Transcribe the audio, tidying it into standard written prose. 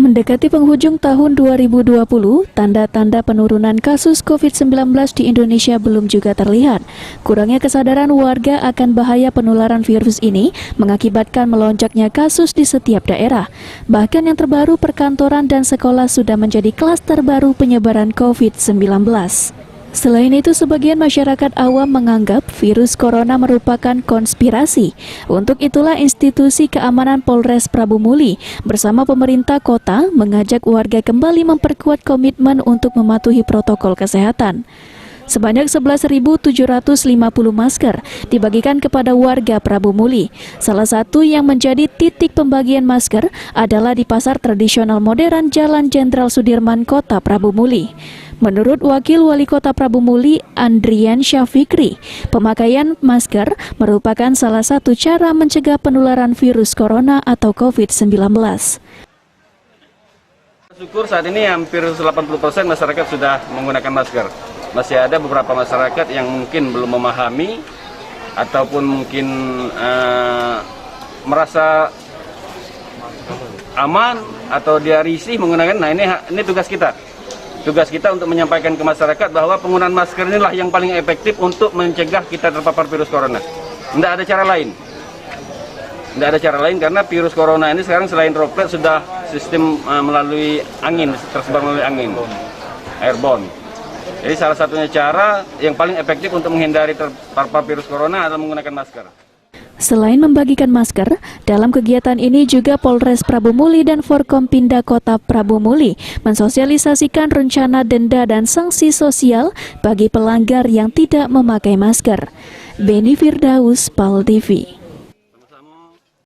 Mendekati penghujung tahun 2020, tanda-tanda penurunan kasus COVID-19 di Indonesia belum juga terlihat. Kurangnya kesadaran warga akan bahaya penularan virus ini mengakibatkan melonjaknya kasus di setiap daerah. Bahkan yang terbaru, perkantoran dan sekolah sudah menjadi klaster baru penyebaran COVID-19. Selain itu, sebagian masyarakat awam menganggap virus corona merupakan konspirasi. Untuk itulah institusi keamanan Polres Prabu Muli bersama pemerintah kota mengajak warga kembali memperkuat komitmen untuk mematuhi protokol kesehatan. Sebanyak 11.750 masker dibagikan kepada warga Prabu Muli. Salah satu yang menjadi titik pembagian masker adalah di Pasar Tradisional Modern Jalan Jenderal Sudirman, Kota Prabu Muli. Menurut Wakil Wali Kota Prabu Muli, Andrian Syafikri, pemakaian masker merupakan salah satu cara mencegah penularan virus corona atau COVID-19. Syukur saat ini hampir 80% masyarakat sudah menggunakan masker. Masih ada beberapa masyarakat yang mungkin belum memahami ataupun mungkin merasa aman atau dia risih menggunakan. Nah, ini tugas kita. Tugas kita untuk menyampaikan ke masyarakat bahwa penggunaan masker inilah yang paling efektif untuk mencegah kita terpapar virus corona. Tidak ada cara lain. Tidak ada cara lain karena virus corona ini sekarang selain droplet sudah sistem melalui angin, tersebar melalui angin, airborne. Jadi salah satunya cara yang paling efektif untuk menghindari terpapar virus corona adalah menggunakan masker. Selain membagikan masker, dalam kegiatan ini juga Polres Prabu Muli dan Forkompinda Kota Prabu Muli mensosialisasikan rencana denda dan sanksi sosial bagi pelanggar yang tidak memakai masker. Beni Firdaus, PAL TV.